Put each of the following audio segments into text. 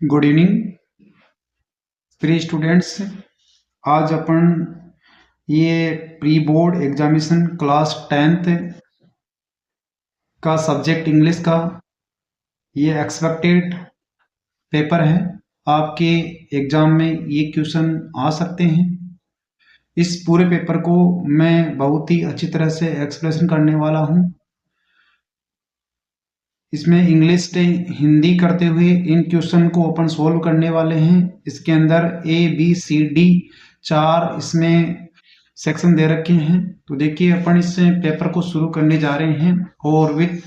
Good evening pre students. आज अपन ये pre board examination class 10th का सब्जेक्ट इंग्लिश का ये एक्सपेक्टेड पेपर है। आपके एग्जाम में ये क्वेश्चन आ सकते हैं। इस पूरे पेपर को मैं बहुत ही अच्छी तरह से एक्सप्लेन करने वाला हूँ। इसमें इंग्लिश से हिंदी करते हुए इन क्वेश्चन को अपन सोल्व करने वाले हैं। इसके अंदर ABCD 4 इसमें सेक्शन दे रखे हैं। तो देखिए अपन इस पेपर को शुरू करने जा रहे हैं और विथ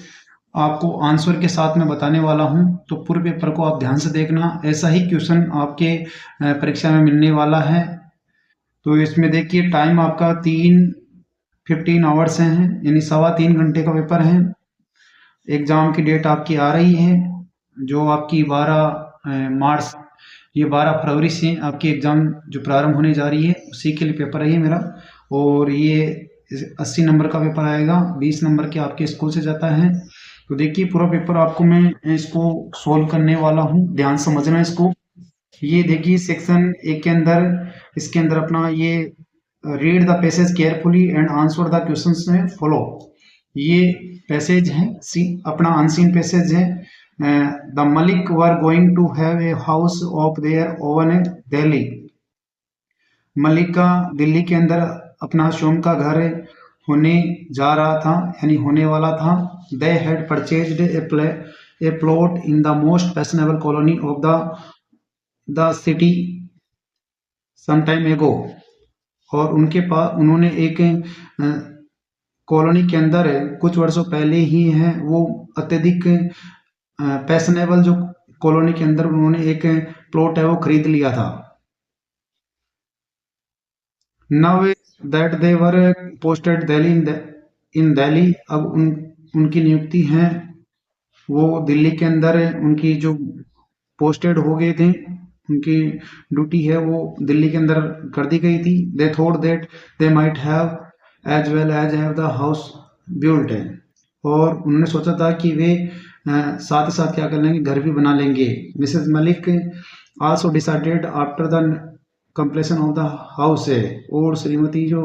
आपको आंसर के साथ मैं बताने वाला हूं। तो पूरे पेपर को आप ध्यान से देखना, ऐसा ही क्वेश्चन आपके परीक्षा में मिलने वाला है। तो इसमें देखिए टाइम आपका 15 आवर्स हैं, यानी 3.25 घंटे का पेपर है। एग्ज़ाम की डेट आपकी आ रही है जो आपकी 12 मार्च, ये 12 फरवरी से आपकी एग्ज़ाम जो प्रारंभ होने जा रही है उसी के लिए पेपर है ये मेरा। और ये 80 नंबर का पेपर आएगा, 20 नंबर के आपके स्कूल से जाता है। तो देखिए पूरा पेपर आपको मैं इसको सोल्व करने वाला हूँ, ध्यान समझना इसको। ये देखिए सेक्शन 1 के अंदर, इसके अंदर अपना ये read the passage carefully and answer the questions में फॉलो, ये पैसेज है अपना अनसीन पैसेज है। The Malik were going to have a house of their own a Delhi. Malik का दिल्ली के अंदर अपना स्वयं का घर होने जा रहा था, यानी होने वाला था। They had purchased a plot in the most fashionable colony of the city some time ago. और उनके पास उन्होंने एक कॉलोनी के अंदर कुछ वर्षों पहले ही है वो अत्यधिक फैशनेबल जो कॉलोनी के अंदर उन्होंने एक प्लॉट है वो खरीद लिया था। Now that they were posted Delhi in Delhi, अब उनकी नियुक्ति है वो दिल्ली के अंदर उनकी जो पोस्टेड हो गए थे, उनकी ड्यूटी है वो दिल्ली के अंदर कर दी गई थी। They thought that they might have as well as have the house built है, और उन्होंने सोचा था कि वे साथ ही साथ क्या कर लेंगे, घर भी बना लेंगे। Mrs Malik also decided after the completion of the house है, और श्रीमती जो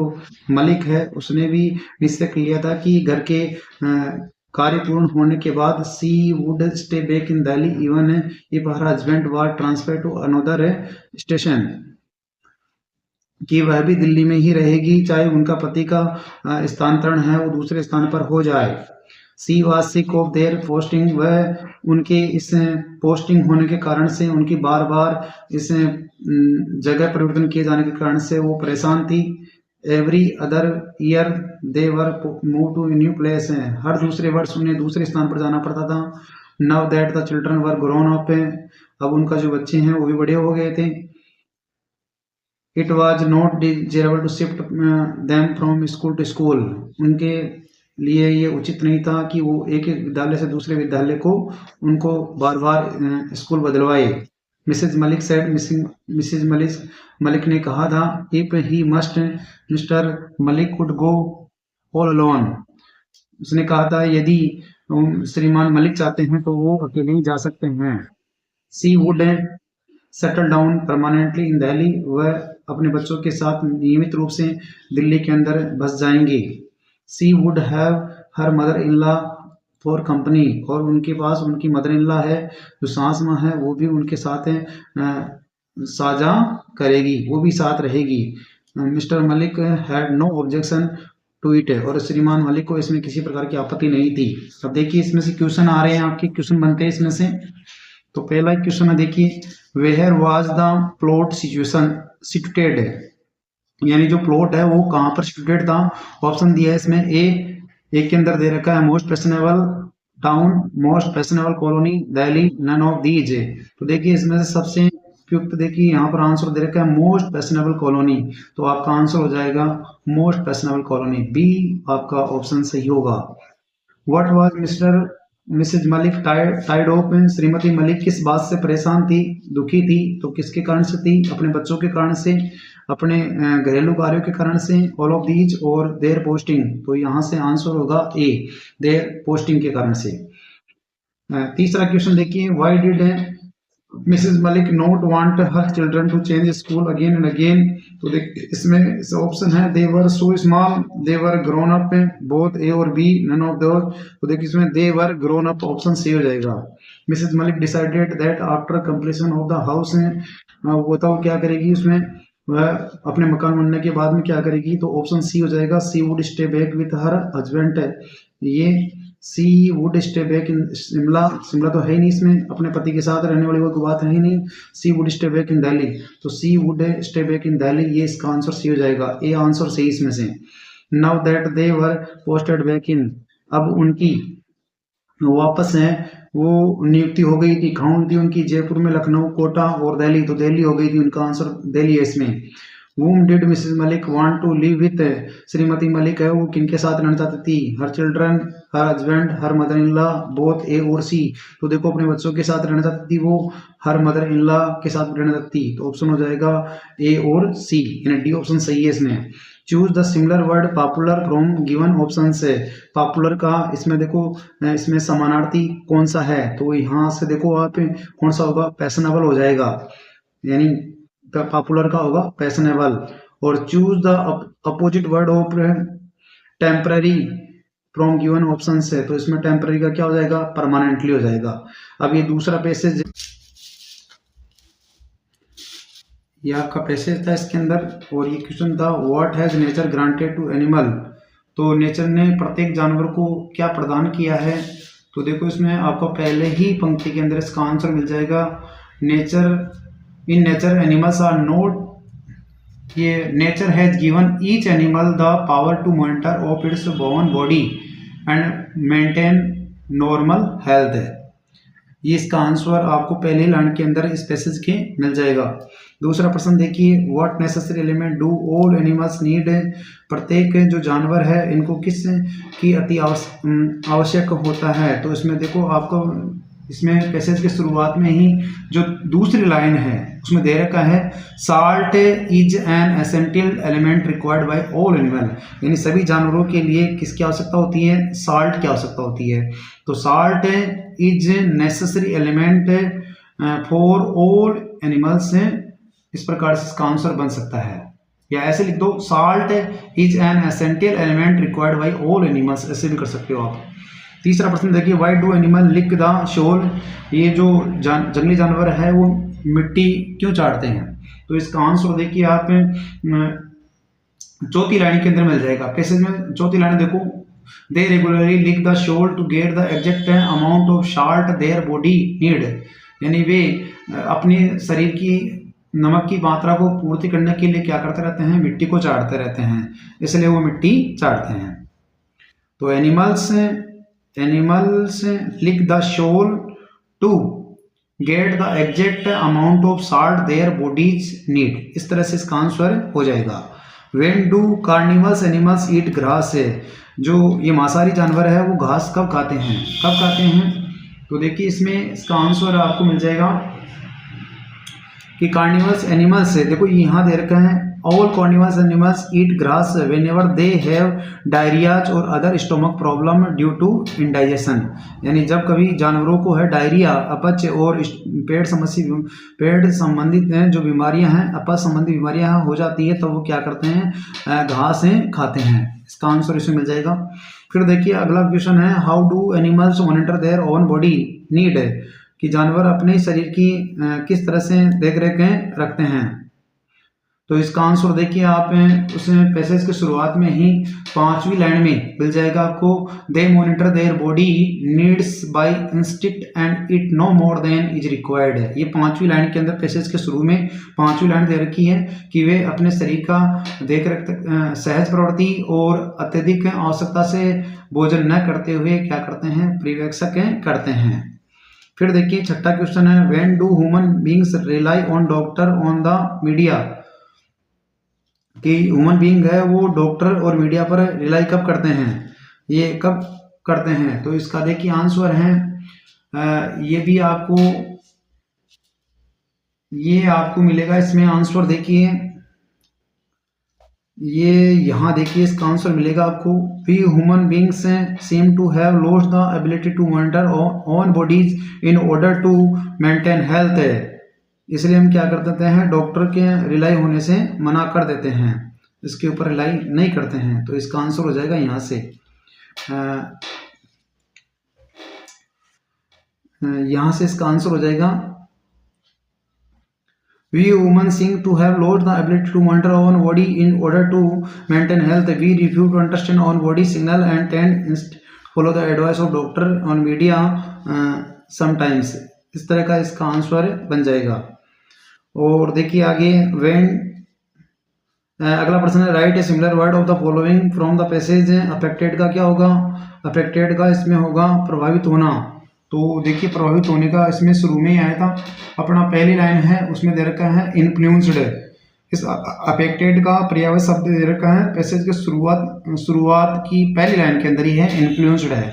मलिक है उसने भी निश्चय कर लिया था कि घर के कार्य पूर्ण होने के बाद she would stay back in Delhi even if her husband was transfer to another station, कि वह भी दिल्ली में ही रहेगी चाहे उनका पति का स्थानांतरण है वो दूसरे स्थान पर हो जाए। She was sick of their posting, वह उनके इस पोस्टिंग होने के कारण से, उनकी बार बार इस जगह परिवर्तन किए जाने के कारण से वो परेशान थी। Every other year they were move to new place, हर दूसरे वर्ष उन्हें दूसरे स्थान पर जाना पड़ता था। Now that the children were grown up, अब उनका जो बच्चे हैं वो भी बड़े हो गए थे। It was not desirable to shift them from school to school, उनके लिए ये उचित नहीं था कि वो एक एक विद्यालय से दूसरे विद्यालय को उनको बार बार स्कूल बदलवाए। Mrs Malik said, Mrs Malik ने कहा था, if he must mister Malik could go all alone, उसने कहा था यदि श्रीमान मलिक चाहते हैं तो वो अकेले ही जा सकते हैं। She would settle down permanently in Delhi, वह अपने बच्चों के साथ नियमित रूप से दिल्ली के अंदर बस जाएंगे। She would have her mother in law for company, और उनके पास उनकी मदर इन लॉ है जो सास माँ है वो भी उनके साथ साझा करेगी, वो भी साथ रहेगी। Mr Malik had no objection to it, और श्रीमान मलिक को इसमें किसी प्रकार की आपत्ति नहीं थी। अब देखिए इसमें से क्वेश्चन आ रहे हैं, आपके क्वेश्चन बनते हैं इसमें से। तो पहला क्वेश्चन है देखिए, where was the plot situated, यानी जो प्लॉट है वो कहाँ पर सिचुएटेड था। ऑप्शन दिया है इसमें ए के अंदर दे रखा है most fashionable town, most fashionable colony, Delhi, none of these. तो देखिए इसमें से सबसे उपयुक्त देखिए यहाँ पर आंसर दे रखा है मोस्ट फैशनेबल कॉलोनी, तो आपका आंसर हो जाएगा मोस्ट फैशनेबल कॉलोनी, बी आपका ऑप्शन सही होगा। व्हाट वाज मिसेज मलिक टाइड ऑफ, श्रीमती मलिक किस बात से परेशान थी, दुखी थी, तो किसके कारण से थी, अपने बच्चों के कारण से, अपने घरेलू कार्यों के कारण से, ऑल ऑफ दीज और देयर पोस्टिंग, तो यहाँ से आंसर होगा ए, देयर पोस्टिंग के कारण से। तीसरा क्वेश्चन देखिए, why did Mrs Malik not want her children to change school again and again. तो देख इसमें ऑप्शन है they were so small, they were grown up, both A और बी, नन ऑफ दोस। तो देखिए इसमें they were grown up option C हो जाएगा। Mrs Malik decided that after completion of the house, वो बताओ क्या करेगी उसमें, वह अपने मकान बनने के बाद में क्या करेगी, तो ऑप्शन सी हो जाएगा she would stay back with her husband. ये she would stay back in Shimla, Shimla तो है ही नहीं इसमें, अपने पति के साथ रहने वाली कोई बात है ही नहीं। She would stay back in Delhi, तो she would stay back in Delhi, ये इसका आंसर सी हो जाएगा, ए आंसर सही इसमें से। Now that they were posted back in, अब उनकी वापस है वो नियुक्ति हो गई थी, कहाँ थी उनकी, जयपुर में, लखनऊ, कोटा और दिल्ली, तो दिल्ली हो गई थी, उनका आंसर दिल्ली है इसमें। whom did Mrs Malik want to live with, Shrimati Malik है वो किनके साथ रहना चाहती थी, her children, her husband, her mother in law, both A और सी। तो देखो अपने बच्चों के साथ रहना चाहती थी वो, हर मदर इन लॉ के साथ रहना चाहती थी, तो ऑप्शन हो जाएगा ए और सी, यानी डी ऑप्शन सही है इसमें। Choose the similar word popular from given option से, पॉपुलर का इसमें देखो इसमें समानार्थी कौन सा है, तो यहाँ से देखो आप कौन सा होगा, फैशनेबल हो जाएगा, यानी पॉपुलर का होगा फैशनेबल। और choose the opposite word of temporary from given option से, तो इसमें टेम्पररी का क्या हो जाएगा, परमानेंटली हो जाएगा। अब ये दूसरा पैसेज, ये आपका पैसेज था इसके अंदर, और ये क्वेश्चन था what has nature granted to animal, तो नेचर ने प्रत्येक जानवर को क्या प्रदान किया है, तो देखो इसमें आपको पहले ही पंक्ति के अंदर इसका आंसर मिल जाएगा। Nature, in nature animals are not, ये nature has given each animal the power to monitor of its bone body and maintain normal health है, ये इसका आंसर आपको पहले लाइन के अंदर इस पैसेज के मिल जाएगा। दूसरा प्रश्न देखिए, what necessary element do all animals need, प्रत्येक जो जानवर है इनको किस की अति आवश्यक होता है, तो इसमें देखो आपको इसमें पैसेज के शुरुआत में ही जो दूसरी लाइन है उसमें दे रखा है salt is an essential element required by all animal, यानी सभी जानवरों के लिए किसकी आवश्यकता होती है, साल्ट की आवश्यकता होती है। तो salt is necessary element for all animals, इस प्रकार से इसका आंसर बन सकता है, या ऐसे लिख दो salt is an essential element required by all animals, ऐसे भी कर सकते हो आप। तीसरा प्रश्न देखिए, why do animal lick the soil, ये जो जंगली जानवर है वो मिट्टी क्यों चाटते हैं, तो इसका आंसर देखिए आप चौथी लाइन के अंदर मिल जाएगा। पैसेज में चौथी लाइन देखो, they regularly lick the soil to get the exact amount of salt their body need, यानी वे अपने शरीर की नमक की मात्रा को पूर्ति करने के लिए क्या करते रहते हैं, मिट्टी को चाटते रहते हैं, इसलिए वो मिट्टी चाटते हैं। तो animals lick the soil to get the exact amount of salt their bodies need, इस तरह से इसका आंसर हो जाएगा। When do carnivores animals eat grass, जो ये मांसाहारी जानवर है वो घास कब खाते हैं, कब खाते हैं, तो देखिए इसमें इसका आंसर आपको मिल जाएगा कि कार्निवल्स एनिमल्स है, देखो यहाँ दे रखा है all carnivals animals eat grass whenever they have diarrhoeas और other stomach problem due to indigestion, यानी जब कभी जानवरों को है डायरिया, अपच और पेट संबंधित जो बीमारियां हैं, अपच संबंधी बीमारियां हो जाती है, तो वो क्या करते हैं, घास खाते हैं, इसका आंसर इसमें मिल जाएगा। फिर देखिए अगला क्वेश्चन है, how do animals monitor their own body need, कि जानवर अपने शरीर की किस तरह से देख रेख रखते हैं, तो इसका आंसर देखिए आप उस पैसेज के शुरुआत में ही पांचवी लाइन में मिल जाएगा आपको, they monitor their body needs by instinct and it no more than is required है, ये पांचवी लाइन के अंदर पैसेज के शुरू में पांचवी लाइन दे रखी है कि वे अपने शरीर का देख रेख सहज प्रवृत्ति और अत्यधिक आवश्यकता से भोजन न करते हुए क्या करते हैं, परिवेक्षक करते हैं। फिर देखिए छठा क्वेश्चन है, when do human beings rely on doctor on the media, कि ह्यूमन बीइंग है वो डॉक्टर और मीडिया पर रिलाई कब करते हैं, ये कब करते हैं, तो इसका देखिए आंसर है ये आपको मिलेगा इसमें आंसर देखिए ये यहाँ देखिए इसका आंसर मिलेगा आपको, we human beings seem to have lost the ability to monitor on bodies in order to maintain health. इसलिए हम क्या कर देते हैं, डॉक्टर के रिलाई होने से मना कर देते हैं, इसके ऊपर रिलाई नहीं करते हैं। तो इसका आंसर हो जाएगा यहाँ से, यहाँ से इसका आंसर हो जाएगा, we humans seem to have lost the ability to monitor our body in order to maintain health. We refuse to understand our body signal and tend instead follow the advice of doctor on media sometimes। इस तरह का इसका answer बन जाएगा। और देखिए आगे, when अगला प्रश्न है, right a similar word of the following from the passage. Affected का क्या होगा, अफेक्टेड का इसमें होगा प्रभावित होना। तो देखिए प्रभावित होने का इसमें शुरू में ही आया था, अपना पहली लाइन है उसमें दे रखा है इन्फ्लुएंस्ड। इस अफेक्टेड का पर्यायवाची शब्द दे रखा है पैसेज के शुरुआत की पहली लाइन के अंदर ही है, इन्फ्लुएंस्ड है।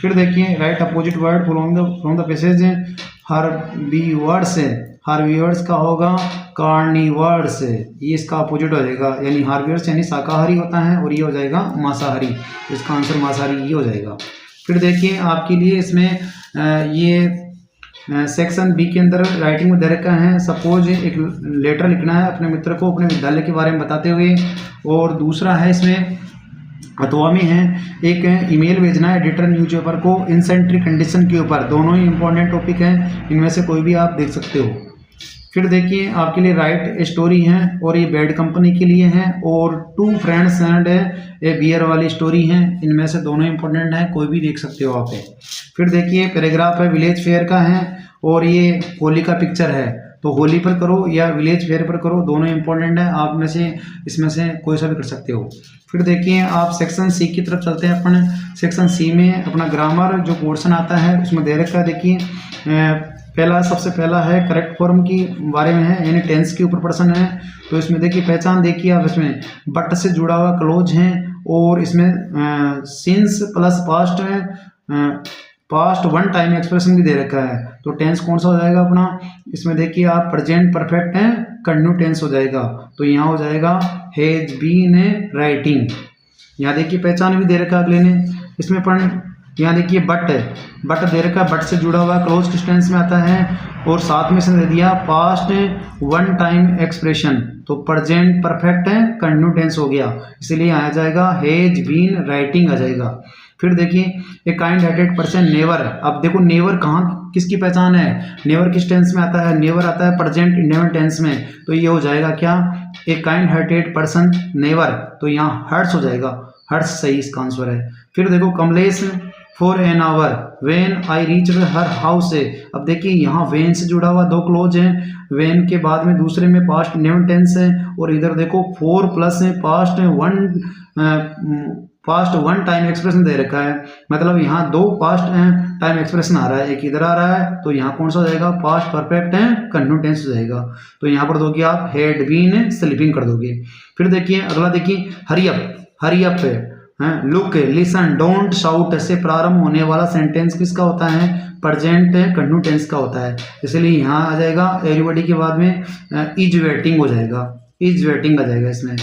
फिर देखिए, right opposite word from the passage. Herbivores, herbivores का होगा कार्निवर्स, ये इसका अपोजिट हो जाएगा, यानी हार्बीवर्स यानी शाकाहारी होता है और ये हो जाएगा मांसाहारी। इसका आंसर मांसाहारी ये हो जाएगा। फिर देखिए आपके लिए इसमें ये सेक्शन बी के अंदर राइटिंग में दे रखा है, सपोज एक लेटर लिखना है अपने मित्र को अपने विद्यालय के बारे में बताते हुए। और दूसरा है इसमें अथवा में है, एक ईमेल भेजना है एडिटर न्यूज़पेपर को इनसेंट्री कंडीशन के ऊपर। दोनों ही इंपॉर्टेंट टॉपिक हैं, इनमें से कोई भी आप देख सकते हो। फिर देखिए आपके लिए राइट स्टोरी है और ये बैड कंपनी के लिए है, और two friends and a bear वाली स्टोरी है। इनमें से दोनों इंपॉर्टेंट है, कोई भी देख सकते हो आप। फिर देखिए पैराग्राफ है विलेज फेयर का है और ये होली का पिक्चर है, तो होली पर करो या विलेज फेयर पर करो, दोनों इंपॉर्टेंट है, आप में से इसमें से कोई सा भी कर सकते हो। फिर देखिए आप सेक्शन सी की तरफ चलते हैं अपन। सेक्शन सी में अपना ग्रामर जो पोर्शन आता है उसमें दे रखा है, देखिए सबसे पहला है करेक्ट फॉर्म की बारे में है, यानी टेंस के ऊपर प्रश्न है। तो इसमें देखिए पहचान देखिए आप, इसमें बट से जुड़ा हुआ क्लोज है और इसमें सिंस प्लस पास्ट है, पास्ट वन टाइम एक्सप्रेशन भी दे रखा है। तो टेंस कौन सा हो जाएगा अपना, इसमें देखिए आप प्रेजेंट परफेक्ट है कंटिन्यू टेंस हो जाएगा। तो यहाँ हो जाएगा हैज बीन राइटिंग। यहाँ देखिए पहचान भी दे रखा अगले ने, इसमें यहाँ देखिए बट है, बट दे रखा, बट से जुड़ा हुआ क्लोज किस टेंस में आता है, और साथ में इसने दे दिया पास्ट वन टाइम एक्सप्रेशन। तो प्रेजेंट परफेक्ट है कंटिन्यू टेंस हो गया, इसीलिए आ जाएगा हैज बीन राइटिंग आ जाएगा। फिर देखिए a kind hearted person never. अब देखो नेवर कहाँ किसकी पहचान है, नेवर किस टेंस में आता है, नेवर आता है प्रेजेंट इंडेफिनिट टेंस में। तो ये हो जाएगा क्या, a kind hearted person never. तो यहाँ हर्ट्स हो जाएगा, हर्ट्स सही इसका आंसर है। फिर देखो Kamlesh for an hour when I reach her house है। अब देखिए यहाँ वेन से जुड़ा हुआ दो क्लोज हैं, वेन के बाद में दूसरे में पास्ट इंडेफिनिट टेंस है, और इधर देखो फोर प्लस है पास्ट वन टाइम एक्सप्रेशन दे रखा है, मतलब यहाँ दो पास्ट टाइम एक्सप्रेशन आ रहा है, एक इधर आ रहा है। तो यहाँ कौन सा हो जाएगा, पास्ट परफेक्ट है कंटिन्यू टेंस हो जाएगा। तो यहाँ पर दोगे आप हैड बीन स्लीपिंग कर दोगे। फिर देखिए अगला देखिए हरी अप है, लुक लिसन डोंट शाउट से प्रारंभ होने वाला सेंटेंस किसका होता है, प्रेजेंट कंटिन्यू टेंस का होता है, इसलिए यहाँ आ जाएगा एवरीबॉडी के बाद में इज वेटिंग हो जाएगा, इज वेटिंग आ जाएगा इसमें।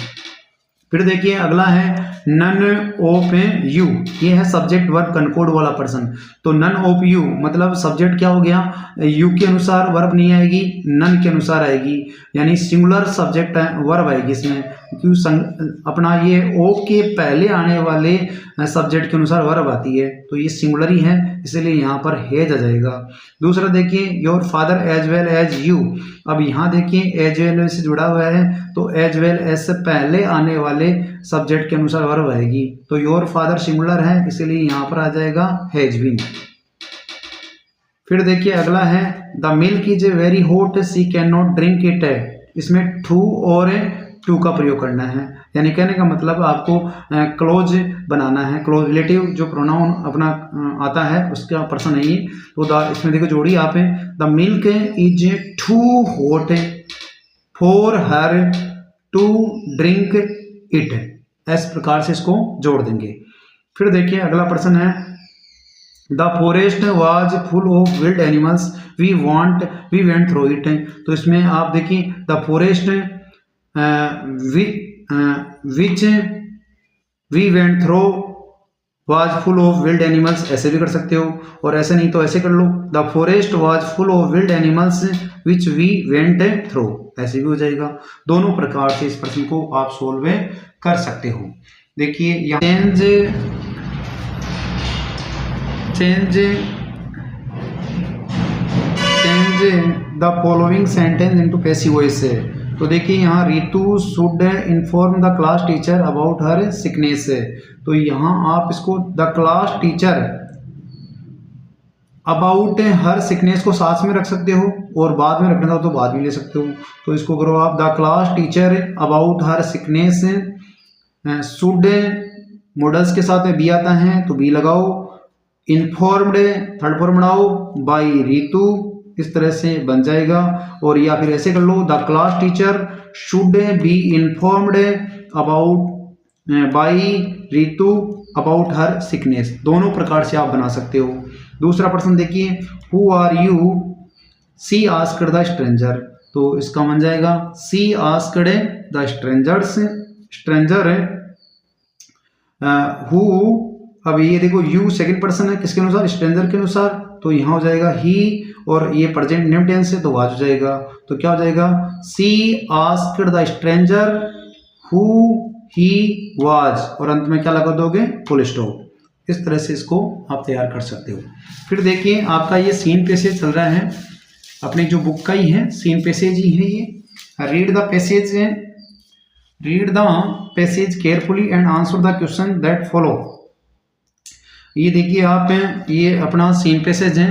फिर देखिए अगला है नन ऑफ यू, ये है सब्जेक्ट वर्ब कनकोड वाला पर्सन। तो नन ऑफ यू मतलब सब्जेक्ट क्या हो गया, यू के अनुसार वर्ब नहीं आएगी, नन के अनुसार आएगी, यानी सिंगुलर सब्जेक्ट वर्ब आएगी इसमें, क्योंकि अपना ये ओ के पहले आने वाले सब्जेक्ट के अनुसार वर्ब आती है, तो ये सिंगुलर ही है, इसलिए यहाँ पर हैज आ जाएगा। दूसरा देखिए your father as well as you. अब यहाँ देखिए एज वेल से जुड़ा हुआ है, तो एज वेल एज से पहले आने वाले सब्जेक्ट के अनुसार वर्ब आएगी। तो योर फादर सिंगुलर है, इसीलिए यहाँ पर आ जाएगा हैज बीन। फिर देखिए अगला है the milk is very hot she can not drink it है, इसमें ट्रू और टू का प्रयोग करना है, यानी कहने का मतलब आपको क्लोज बनाना है, क्लोज रिलेटिव जो प्रोनाउन अपना आता है उसका पर्सन है ये। तो इसमें देखो जोड़ी आप है, the milk is too hot for her to drink it, इस प्रकार से इसको जोड़ देंगे। फिर देखिए अगला पर्सन है the forest was full of wild animals we went through it. तो इसमें आप देखिए the forest which we went through was full of wild animals, ऐसे भी कर सकते हो, और ऐसे नहीं तो ऐसे कर लो, the forest was full of wild animals which we went through, ऐसे भी हो जाएगा। दोनों प्रकार से इस प्रश्न को आप सोल्व कर सकते हो। देखिए यहाँ change the following sentence into passive voice है। तो देखिए यहाँ Ritu should inform the class teacher about her sickness है, तो यहाँ आप इसको the class teacher about her sickness को साथ में रख सकते हो, और बाद में रखना हो तो बाद में ले सकते हो। तो इसको करो आप, the class teacher about her sickness, should models के साथ में बी आता है तो बी लगाओ, इन्फॉर्म्ड थर्ड फॉर्म बनाओ बाय रितु, इस तरह से बन जाएगा। और या फिर ऐसे कर लो, the class teacher should be informed about by Ritu about her sickness, दोनों प्रकार से आप बना सकते हो। दूसरा प्रश्न देखिए, who are you she asked the stranger, तो इसका बन जाएगा she asked the stranger who, अब ये देखो यू सेकंड पर्सन है, किसके अनुसार, स्ट्रेंजर के अनुसार, तो यहाँ हो जाएगा ही, और ये प्रेजेंट नेम टेंस है तो वाज हो जाएगा। तो क्या हो जाएगा, she asked the stranger who he was, और अंत में क्या लगा दोगे, फुल स्टॉप। इस तरह से इसको आप तैयार कर सकते हो। फिर देखिए आपका ये सीन पैसेज चल रहा है, अपनी जो बुक का ही है, सीन पैसेज ही है ये। Read the passage, read the passage carefully and answer the question that follow. ये देखिए आप, ये अपना सीन पैसेज है,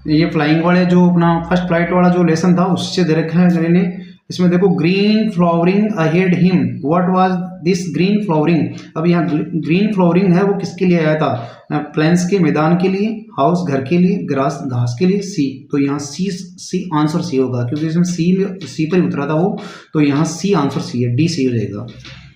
ये फ्लाइंग वाले जो अपना फर्स्ट फ्लाइट वाला जो लेसन था उससे दे रखा है मैंने। इसमें देखो green flowering ahead him, what was this green flowering. अब यहाँ ग्रीन फ्लावरिंग है वो किसके लिए आया था, प्लेन्स के मैदान के लिए, हाउस घर के लिए, ग्रास घास के लिए, सी, तो यहाँ सी आंसर सी होगा, क्योंकि इसमें सी पर ही उतरा था वो, तो यहाँ सी आंसर सी है, डी सी हो जाएगा।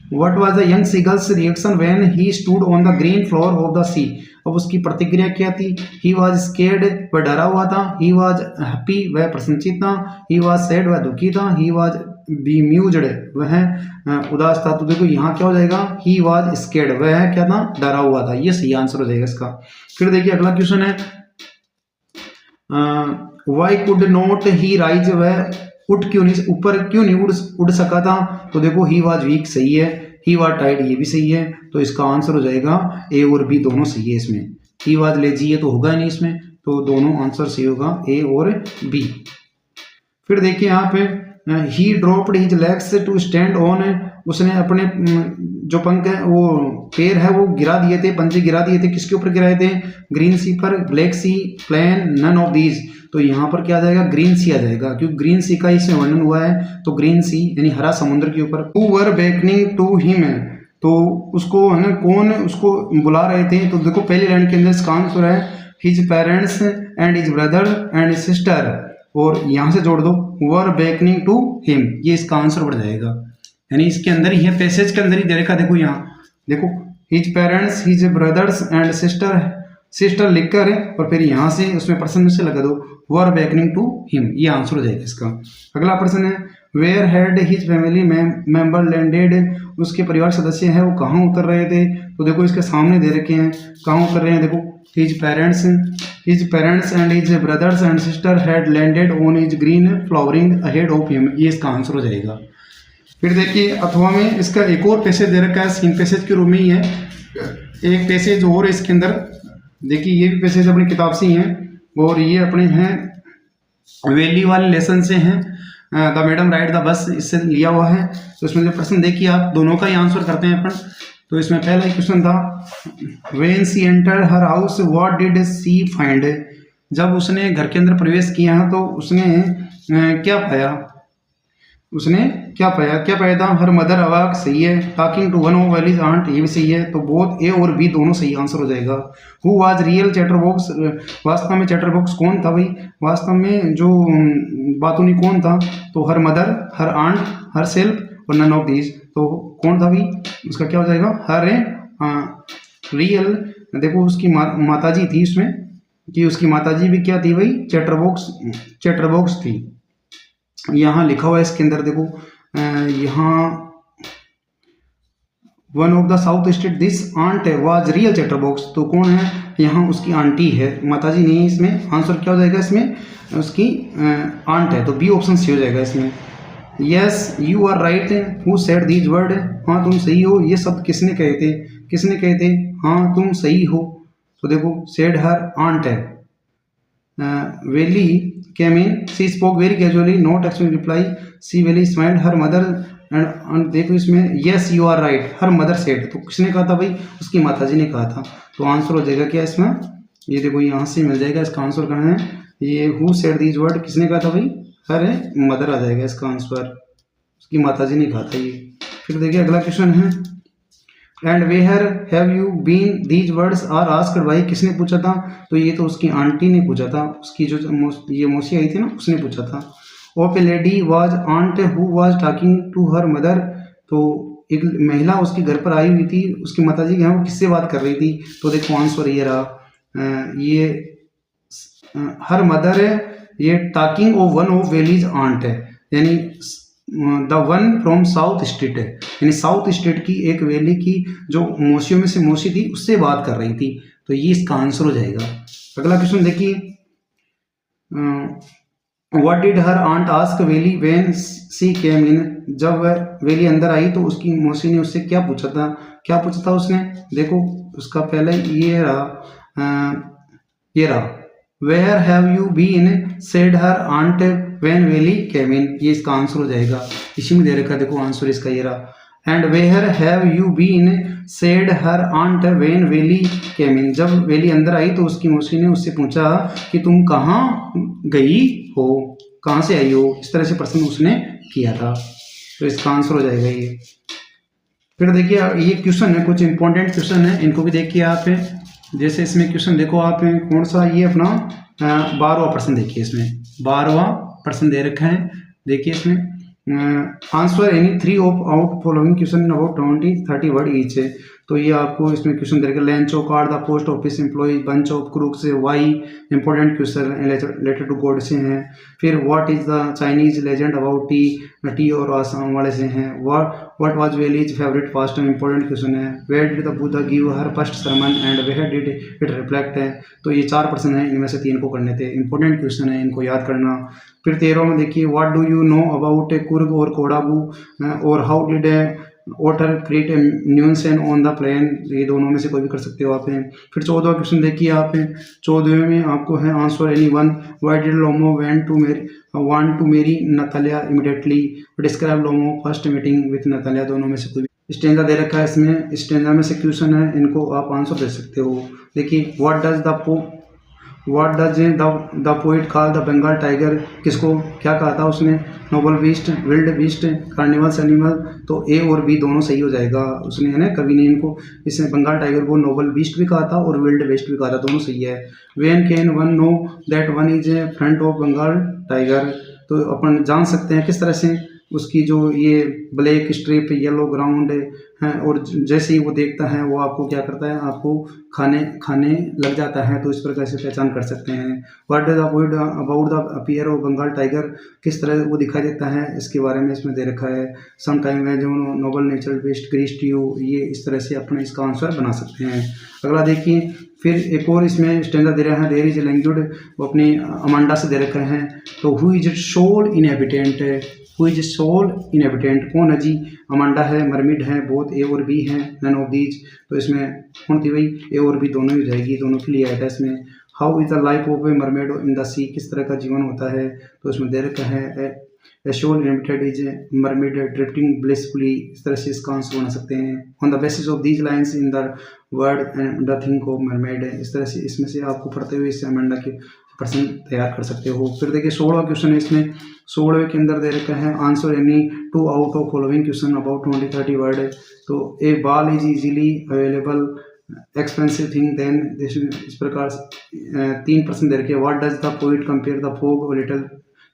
What was the young seagull's reaction when he stood on the green floor of the sea? अब उसकी प्रतिक्रिया क्या थी, he was scared, वह डरा हुआ था, he was happy, वह प्रसन्नचित था, he was sad, वह दुखी था, he was bemused, वह उदास था। तो देखो यहाँ क्या हो जाएगा, he was scared, वह क्या था, डरा हुआ था, ये सही आंसर हो जाएगा इसका। फिर देखिए अगला क्वेश्चन है, why could not he rise, वह उठ क्यों नहीं, ऊपर क्यों नहीं उड़ सका था, तो देखो ही वाज वीक सही है, ही वाज टायर्ड ये भी सही है, तो इसका आंसर हो जाएगा ए और बी दोनों सही है इसमें। ही वाज लेजी है तो होगा नहीं इसमें, तो दोनों आंसर सही होगा, ए और बी। फिर देखिए यहाँ पे, he dropped his legs to stand on, उसने अपने जो पंख है वो पैर है वो गिरा दिए थे, पंजे गिरा दिए थे, किसके ऊपर गिराए थे, ग्रीन सी पर, black sea, plain, none of these, तो यहाँ पर क्या आ जाएगा, ग्रीन सी आ जाएगा, क्योंकि ग्रीन सी का इसमें वर्णन हुआ है, तो ग्रीन सी यानी हरा समुद्र के ऊपर। Who were beckoning to him, तो उसको है ना, कौन उसको बुला रहे थे, तो देखो पहली लाइन के अंदर इसका आंसर है his parents and his brother and sister, और यहाँ से जोड़ दो वर बेकनिंग टू हिम, ये इसका आंसर बढ़ जाएगा, यानी इसके अंदर ही है, पैसेज के अंदर ही दे रखा, देखो यहाँ देखो his parents his brothers and sister लिखकर है, और फिर यहाँ से उसमें प्रश्न में से लगा दो वर बेकनिंग टू हिम, ये आंसर हो जाएगा इसका। अगला प्रश्न है, where had his family member landed, उसके परिवार सदस्य है वो कहाँ उतर रहे थे, तो देखो इसके सामने दे रखे हैं कहाँ उतर रहे हैं, देखो his parents and his brothers and sister had landed on his green flowering ahead of him, ये इसका आंसर हो जाएगा। फिर देखिए अथवा में इसका एक और पैसेज दे रखा है, सीन पैसेज के रूप में ही है, एक पैसेज और इसके अंदर देखिए, ये भी पैसेज अपनी किताब से ही हैं, और ये अपने हैं वैली वाले लेसन से हैं, the madam ride the bus, इससे लिया हुआ है। तो इसमें जो प्रश्न देखिए आप, दोनों का ही आंसर करते हैं अपन। तो इसमें पहला ही क्वेश्चन था, when she entered her house what did she find, जब उसने घर के अंदर प्रवेश किया तो उसने क्या पाया, क्या पाया था, हर मदर अवाक सही है, talking to one of Valli's aunt ये भी सही है, तो बोथ ए और बी दोनों सही आंसर हो जाएगा। हु वाज रियल चैटरबॉक्स, वास्तव में चैटरबॉक्स कौन था भाई, वास्तव में जो बातूनी कौन था, तो her mother, her aunt, herself और नन ऑफ दीज, तो कौन था भाई, उसका क्या हो जाएगा, हर रियल, देखो उसकी माताजी थी उसमें, कि उसकी माताजी भी क्या थी भाई, चैटरबॉक्स थी। यहाँ लिखा हुआ है इसके अंदर देखो, यहाँ one of the south state this aunt was real chatterbox, तो कौन है यहाँ, उसकी आंटी है, माताजी नहीं है इसमें। आंसर क्या हो जाएगा इसमें, उसकी आंट है, तो बी ऑप्शन सी हो जाएगा इसमें। Yes you are right, who said these word, हाँ तुम सही हो, ये शब्द किसने कहे थे, किसने कहे थे, हाँ तुम सही हो। तो देखो सेड हर आंट है, Valli came in, she spoke very casually not expecting reply, she Valli smiled her mother and देखो इसमें yes you are right her mother said, तो किसने कहा था भाई, उसकी माताजी ने कहा था। तो आंसर हो जाएगा क्या इसमें, ये देखो यहाँ से मिल जाएगा, इसका आंसर कहाँ है, ये हु सेड दीज वर्ड किसने कहा था भाई, हर मदर आ जाएगा इसका आंसर, उसकी माताजी ने कहा था ये। फिर देखिए अगला क्वेश्चन है, and where have you been these words are asked by, किसने पूछा था, तो ये तो उसकी आंटी ने पूछा था, उसकी जो ये मौसी आई थी ना उसने पूछा था। Of a lady was aunt who was talking to her mother, तो एक महिला उसके घर पर आई हुई थी, उसकी माताजी के यहाँ वो किससे बात कर रही थी, तो देखो आंसर ये रहा, ये हर मदर है, ये talking of one of Valli's aunt है, यानी the one from south state है, यानी साउथ स्टेट की एक वैली की जो मौसियों में से मौसी थी उससे बात कर रही थी, तो ये इसका आंसर हो जाएगा। अगला क्वेश्चन देखिए, what did her aunt ask Valli when she came in, जब वह वेली अंदर आई तो उसकी मौसी ने उससे क्या पूछा था, क्या पूछा था उसने, देखो उसका पहले ये रहा where have you been said her aunt when Valli came in, ये इसका आंसर हो जाएगा, इसी में दे रखा देखो आंसर इसका ये रहा, and where have you been said her aunt when Valli came in, जब वेली अंदर आई तो उसकी मौसी ने उससे पूछा कि तुम कहाँ गई हो, कहाँ से आई हो, इस तरह से प्रश्न उसने किया था, तो इसका आंसर हो जाएगा ये। फिर देखिए ये क्वेश्चन है, कुछ इंपॉर्टेंट क्वेश्चन है, इनको भी देखिए आप, जैसे इसमें क्वेश्चन देखो आप कौन सा, ये अपना 12वां प्रश्न देखिए, इसमें 12वां प्रश्न दे रखा है, देखिए इसमें answer any 3 of out following question about 20-30 word each है, तो ये आपको इसमें क्वेश्चन दे रखा है, lunch of card the post office employ, bunch of crooks, why important question letter to God से हैं, फिर what is the Chinese legend about tea और आसाम वाले से हैं, what was Valli's favourite pastime important question है, where did the Buddha give her first sermon and where did it reflect है, तो ये 4 प्रश्न हैं, इनमें से 3 को करने थे, इंपॉर्टेंट क्वेश्चन है, इनको याद करना। फिर 13 में देखिए, what do you know about Coorg और कोडागू, और how did otter create nuisance on the plane, ये दोनों में से कोई भी कर सकते हो आप हैं। फिर 14वां क्वेश्चन देखिए आप, 14वें में आपको है answer any one, why did Lomov want to marry Natalya immediately, describe Lomov first meeting with Natalya, दोनों में से कोई भी। स्टेंजा दे रखा है, इसमें स्टेंजा में से क्वेश्चन है, इनको आप आंसर दे सकते हो। देखिए what does the poet call the Bengal tiger, किसको क्या कहा था उसने, noble beast, wild beast, carnivals animal, तो ए और बी दोनों सही हो जाएगा, उसने है ना कवि ने इनको, इसने बंगाल टाइगर को नोबल बीस्ट भी कहा था और विल्ड बीस्ट भी कहा था, दोनों सही है। When can one know that one is a front of Bengal tiger, तो अपन जान सकते हैं किस तरह से, उसकी जो ये ब्लैक स्ट्रिप येलो ग्राउंड है और जैसे ही वो देखता है वो आपको क्या करता है, आपको खाने लग जाता है, तो इस प्रकार से पहचान कर सकते हैं। What does avoid about the appear of Bengal tiger, किस तरह वो दिखाई देता है, इसके बारे में इसमें दे रखा है। सम टाइम में जो noble natural best greets to you, ये इस तरह से अपने इसका आंसर बना सकते हैं। अगला देखिए, फिर एक और इसमें स्टेंजा दे रहा है, देयर इज लैंग्वेज, वो अपनी अमांडा से दे रखा है, तो who is sole inhabitant, who is sole inhabitant, कौन है जी, अमांडा है, मरमिड है, बोथ ए और बी हैं, नन ऑफ दीज, तो इसमें कौन थी भाई, ए और बी दोनों ही हो जाएगी, दोनों के लिए आया था इसमें। How is the life of a mermaid in the sea, किस तरह का जीवन होता है, तो इसमें दे रखा है A sole inhabited is mermaid drifting blissfully, इस तरह से इसका आंसर बना सकते हैं। On the basis of these lines in the word and the thing of mermaid, इस तरह से इसमें से आपको पढ़ते हुए इससे अमांडा के प्रश्न तैयार कर सकते हो। फिर देखिए 16वां क्वेश्चन है, इसमें 16वें के अंदर दे रखा है answer any 2 out of following question about 20-30 word, तो a ball is easily available expensive thing then, इस प्रकार 3 प्रश्न दे रखे। What does the poet compare the fog और लिटिल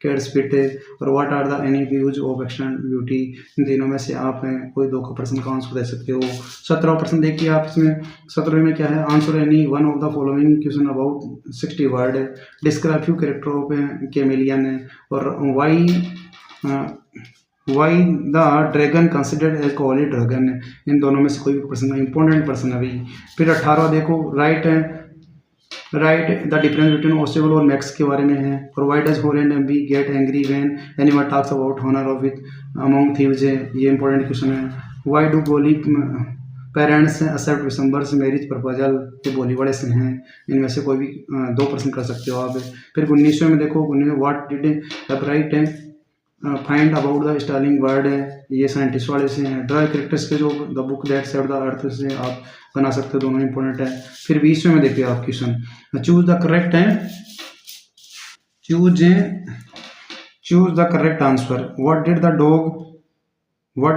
कैट स्पिट, और what are the any views of external beauty, इन तीनों में से आप कोई 2 का प्रश्न का आंसर दे सकते हो। 17वां प्रश्न देखिए आप, इसमें 17वें में क्या है, answer any one of the following question about 60 word, describe few character of chameleon, और why why the dragon considered as holy dragon, इन दोनों में से कोई भी पर्सन इंपॉर्टेंट पर्सन है भाई। फिर 18वां देखो, write the difference between osable और मैक्स के बारे में है। और why does Holland M B get angry when anyone talks about honour of with among thieves है, ये इंपॉर्टेंट क्वेश्चन है। Why do Bolly parents accept December's marriage proposal, ये बोली बड़े से हैं, इनमें से कोई भी 2% कर सकते हो आप। फिर 19वें में देखो, what did Ebright find about the starling bird है, ये साइंटिस्ट वाले से हैं। ड्राई कैरेक्टर्स के जो the book that saved the earth से आप बना सकते हो, दोनों इंपॉर्टेंट है। फिर 20वें में देखिए आप क्वेश्चन, चूज द करेक्ट है, choose the correct answer. What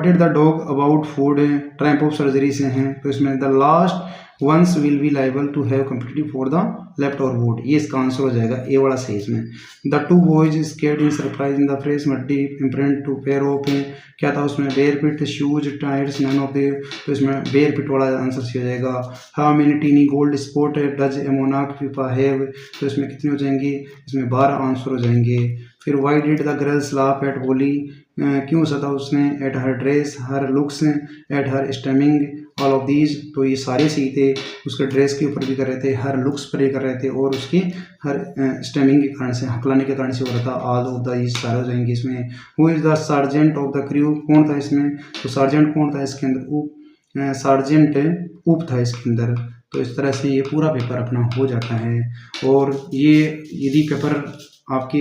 did the dog about food है, ट्रायम्फ ऑफ सर्जरी से हैं। तो इसमें the last ones will be liable to have competitive for the left और वुड, ये इसका आंसर हो जाएगा, ए वाला सही इसमें। The two boys skate in surprise in the fresh muddy imprint two pair of, क्या था उसमें, bare pit shoes tyres none of the, तो इसमें बेयर पिट वाला आंसर सही हो जाएगा। How many tiny gold spot does a monarch pupa have, तो इसमें कितने हो जाएंगे, इसमें 12 आंसर हो जाएंगे। फिर why did the girls laugh at बोली, क्यों सता उसने, at her dress, her looks, at her stemming, all of these, तो ये सारे सही थे। उसके ड्रेस के ऊपर भी कर रहे थे, हर लुक्स पर भी कर रहे थे, और उसकी हर स्टेमिंग के कारण से, हकलाने के कारण से हो रहा था। ऑल ऑफ द, ये सारे हो जाएंगे इसमें। Who is the sergeant of the crew, कौन था इसमें, तो सार्जेंट कौन था इसके अंदर, सार्जेंट ऊप था इसके अंदर। तो इस तरह से ये पूरा पेपर अपना हो जाता है। और ये यदि पेपर आपके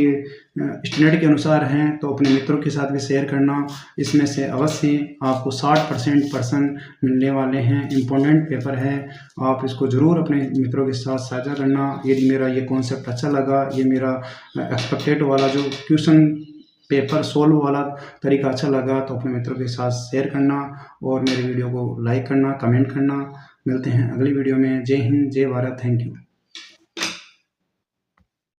स्टैंडर्ड के अनुसार हैं तो अपने मित्रों के साथ भी शेयर करना, इसमें से अवश्य आपको 60% पर्सन मिलने वाले हैं, इम्पोर्टेंट पेपर है, आप इसको ज़रूर अपने मित्रों के साथ साझा करना। यदि मेरा ये कॉन्सेप्ट अच्छा लगा, ये मेरा एक्सपेक्टेड वाला जो क्वेश्चन पेपर सोल्व वाला तरीका अच्छा लगा, तो अपने मित्रों के साथ शेयर करना और मेरे वीडियो को लाइक करना, कमेंट करना। मिलते हैं अगली वीडियो में। जय हिंद, जय भारत, थैंक यू।